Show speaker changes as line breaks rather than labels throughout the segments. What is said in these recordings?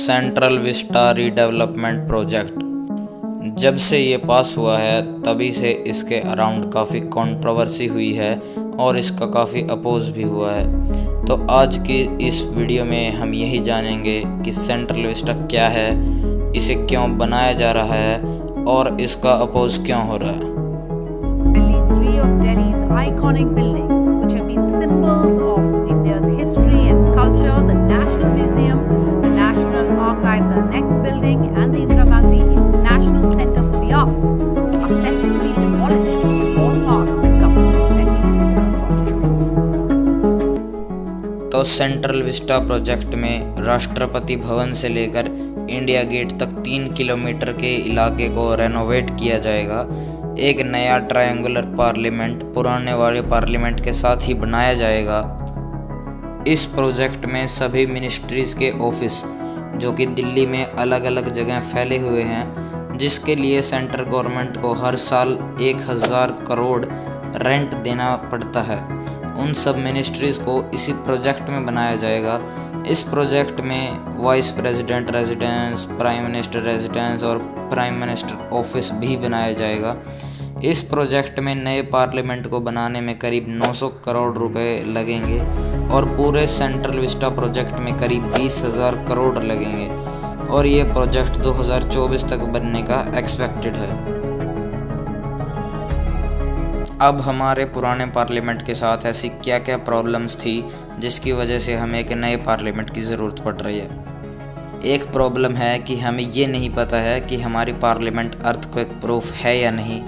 Central Vista redevelopment project जब से ये पास हुआ है तभी से इसके अराउंड काफ़ी कंट्रोवर्सी हुई है और इसका काफ़ी अपोज भी हुआ है। तो आज की इस वीडियो में हम यही जानेंगे कि सेंट्रल विस्टा क्या है, इसे क्यों बनाया जा रहा है और इसका अपोज क्यों हो रहा है।
Three of Delhi's iconic buildings, which have been symbols of India's history and culture, the National Museum, the National Archives, our next building, and the Indira Gandhi National Centre for the Arts, are set to be demolished, all part of the government's Central Vista project.
तो central Vista project में राष्ट्रपति भवन से लेकर India gate तक 3 kilometre के इलाके को renovate किया जाएगा। एक नया ट्रायंगुलर पार्लियामेंट पुराने वाले पार्लियामेंट के साथ ही बनाया जाएगा। इस प्रोजेक्ट में सभी मिनिस्ट्रीज़ के ऑफिस जो कि दिल्ली में अलग अलग जगह फैले हुए हैं, जिसके लिए सेंट्रल गवर्नमेंट को हर साल 1000 करोड़ रेंट देना पड़ता है, उन सब मिनिस्ट्रीज़ को इसी प्रोजेक्ट में बनाया जाएगा। इस प्रोजेक्ट में vice president residence, prime minister residence और प्राइम मिनिस्टर ऑफिस भी बनाया जाएगा। इस प्रोजेक्ट में नए पार्लियामेंट को बनाने में करीब 900 करोड़ रुपए लगेंगे और पूरे सेंट्रल विस्टा प्रोजेक्ट में करीब 20,000 करोड़ लगेंगे और ये प्रोजेक्ट 2024 तक बनने का एक्सपेक्टेड है। अब हमारे पुराने पार्लियामेंट के साथ ऐसी क्या क्या प्रॉब्लम्स थी जिसकी वजह से हमें एक नए पार्लियामेंट की ज़रूरत पड़ रही है। एक प्रॉब्लम है कि हमें ये नहीं पता है कि हमारी पार्लियामेंट अर्थक्वेक प्रूफ है या नहीं,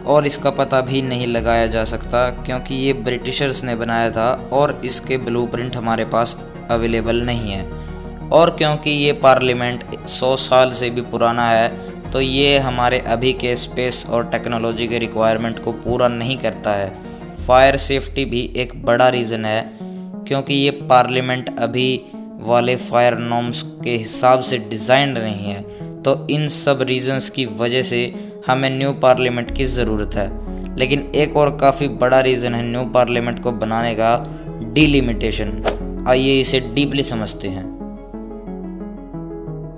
और इसका पता भी नहीं लगाया जा सकता क्योंकि ये ब्रिटिशर्स ने बनाया था और इसके ब्लूप्रिंट हमारे पास अवेलेबल नहीं है। और क्योंकि ये पार्लियामेंट 100 साल से भी पुराना है तो ये हमारे अभी के स्पेस और टेक्नोलॉजी के रिक्वायरमेंट को पूरा नहीं करता है। फायर सेफ्टी भी एक बड़ा रीज़न है क्योंकि ये पार्लियामेंट अभी वाले फायर नॉर्म्स के हिसाब से डिज़ाइन नहीं है। तो इन सब रीजंस की वजह से हमें न्यू पार्लियामेंट की ज़रूरत है। लेकिन एक और काफ़ी बड़ा रीज़न है न्यू पार्लियामेंट को बनाने का, डिलिमिटेशन। आइए इसे डीपली समझते हैं।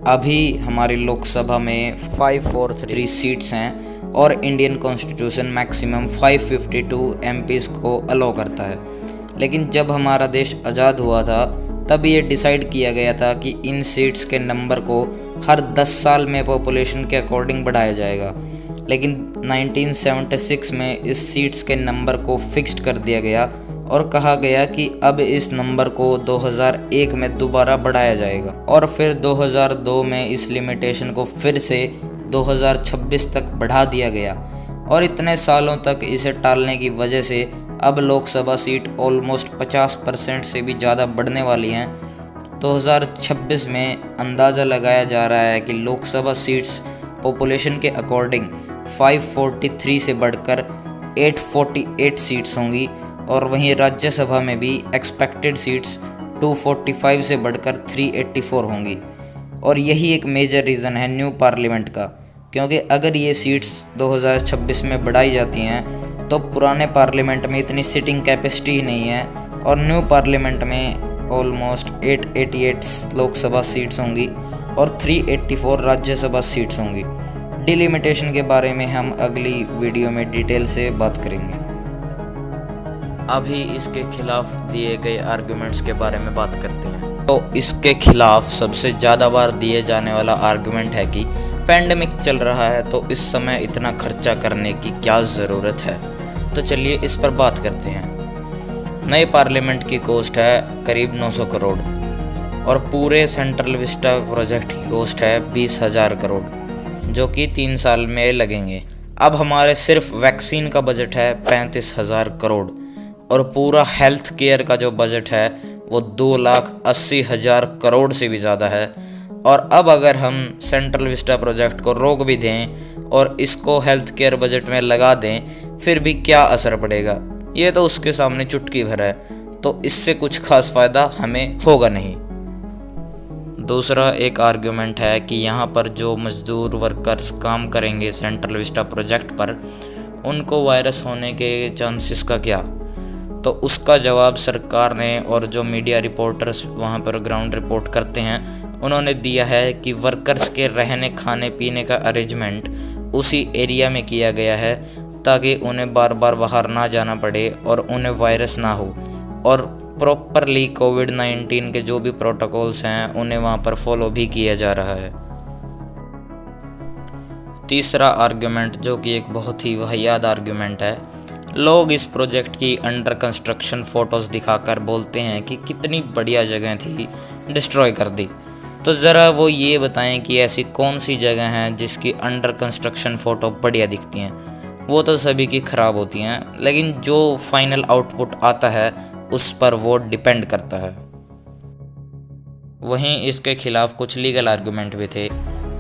अभी हमारी लोकसभा में 543 सीट्स हैं और इंडियन कॉन्स्टिट्यूशन मैक्सिमम 552 एमपीज़ को अलाउ करता है। लेकिन जब हमारा देश आज़ाद हुआ था तब ये डिसाइड किया गया था कि इन सीट्स के नंबर को हर 10 साल में पॉपुलेशन के अकॉर्डिंग बढ़ाया जाएगा। लेकिन 1976 में इस सीट्स के नंबर को फिक्स्ड कर दिया गया और कहा गया कि अब इस नंबर को 2001 में दोबारा बढ़ाया जाएगा और फिर 2002 में इस लिमिटेशन को फिर से 2026 तक बढ़ा दिया गया। और इतने सालों तक इसे टालने की वजह से अब लोकसभा सीट ऑलमोस्ट 50% से भी ज़्यादा बढ़ने वाली हैं। 2026 में अंदाज़ा लगाया जा रहा है कि लोकसभा सीट्स पॉपुलेशन के अकॉर्डिंग 543 से बढ़कर 848 सीट्स होंगी और वहीं राज्यसभा में भी एक्सपेक्टेड सीट्स 245 से बढ़कर 384 होंगी। और यही एक मेजर रीज़न है न्यू पार्लियामेंट का, क्योंकि अगर ये सीट्स 2026 में बढ़ाई जाती हैं तो पुराने पार्लियामेंट में इतनी सीटिंग कैपेसिटी ही नहीं है और न्यू पार्लियामेंट में ऑलमोस्ट 888 लोकसभा सीट्स होंगी और 384 राज्यसभा सीट्स होंगी। डिलिमिटेशन के बारे में हम अगली वीडियो में डिटेल से बात करेंगे। अभी इसके खिलाफ दिए गए आर्गुमेंट्स के बारे में बात करते हैं। तो इसके खिलाफ सबसे ज़्यादा बार दिए जाने वाला आर्गुमेंट है कि पैंडेमिक चल रहा है तो इस समय इतना खर्चा करने की क्या ज़रूरत है। तो चलिए इस पर बात करते हैं। नए पार्लियामेंट की कॉस्ट है करीब 900 करोड़ और पूरे सेंट्रल विस्टा प्रोजेक्ट की कॉस्ट है 20,000 करोड़ जो कि 3 साल में लगेंगे। अब हमारे सिर्फ वैक्सीन का बजट है 35,000 करोड़ और पूरा हेल्थ केयर का जो बजट है वो 2,80,000 करोड़ से भी ज़्यादा है। और अब अगर हम सेंट्रल विस्टा प्रोजेक्ट को रोक भी दें और इसको हेल्थ केयर बजट में लगा दें फिर भी क्या असर पड़ेगा, ये तो उसके सामने चुटकी भर है। तो इससे कुछ खास फ़ायदा हमें होगा नहीं। दूसरा एक आर्गुमेंट है कि यहाँ पर जो मजदूर वर्कर्स काम करेंगे सेंट्रल विस्टा प्रोजेक्ट पर, उनको वायरस होने के चांसेस का क्या। तो उसका जवाब सरकार ने और जो मीडिया रिपोर्टर्स वहाँ पर ग्राउंड रिपोर्ट करते हैं उन्होंने दिया है कि वर्कर्स के रहने खाने पीने का अरेंजमेंट उसी एरिया में किया गया है ताकि उन्हें बार बार बाहर ना जाना पड़े और उन्हें वायरस ना हो, और प्रॉपरली कोविड-19 के जो भी प्रोटोकॉल्स हैं उन्हें वहाँ पर फॉलो भी किया जा रहा है। तीसरा आर्गुमेंट, जो कि एक बहुत ही वाहियात आर्गुमेंट है, लोग इस प्रोजेक्ट की अंडर कंस्ट्रक्शन फ़ोटोज़ दिखाकर बोलते हैं कि कितनी बढ़िया जगह थी, डिस्ट्रॉय कर दी। तो ज़रा वो ये बताएं कि ऐसी कौन सी जगह हैं जिसकी अंडर कंस्ट्रक्शन फ़ोटो बढ़िया दिखती हैं। वो तो सभी की ख़राब होती हैं, लेकिन जो फाइनल आउटपुट आता है उस पर वो डिपेंड करता है। वहीं इसके खिलाफ कुछ लीगल आर्गुमेंट भी थे,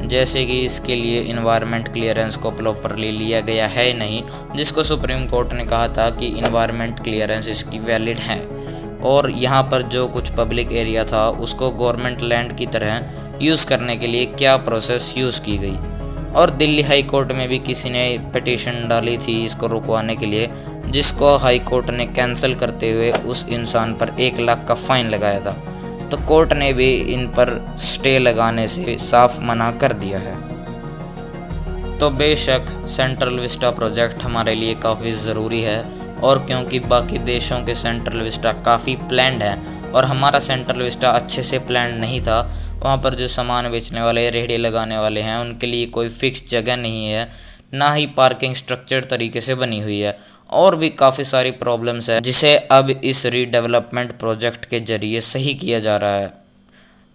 जैसे कि इसके लिए इन्वायरमेंट क्लियरेंस को प्रॉपरली लिया गया है नहीं, जिसको सुप्रीम कोर्ट ने कहा था कि इन्वायरमेंट क्लियरेंस इसकी वैलिड है, और यहाँ पर जो कुछ पब्लिक एरिया था उसको गवर्नमेंट लैंड की तरह यूज़ करने के लिए क्या प्रोसेस यूज़ की गई। और दिल्ली हाई कोर्ट में भी किसी ने पिटीशन डाली थी इसको रुकवाने के लिए, जिसको हाई कोर्ट ने कैंसिल करते हुए उस इंसान पर 1 लाख का फ़ाइन लगाया था। तो कोर्ट ने भी इन पर स्टे लगाने से साफ मना कर दिया है। तो बेशक सेंट्रल विस्टा प्रोजेक्ट हमारे लिए काफ़ी ज़रूरी है, और क्योंकि बाकी देशों के सेंट्रल विस्टा काफ़ी प्लान्ड हैं और हमारा सेंट्रल विस्टा अच्छे से प्लान्ड नहीं था, वहाँ पर जो सामान बेचने वाले, रेहड़ी लगाने वाले हैं, उनके लिए कोई फिक्स जगह नहीं है, ना ही पार्किंग स्ट्रक्चर तरीके से बनी हुई है, और भी काफ़ी सारी प्रॉब्लम्स है जिसे अब इस रीडेवलपमेंट प्रोजेक्ट के ज़रिए सही किया जा रहा है।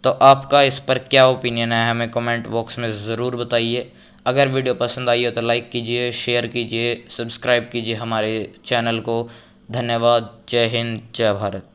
तो आपका इस पर क्या ओपिनियन है, हमें कमेंट बॉक्स में ज़रूर बताइए। अगर वीडियो पसंद आई हो तो लाइक कीजिए, शेयर कीजिए, सब्सक्राइब कीजिए हमारे चैनल को। धन्यवाद। जय हिंद, जय भारत।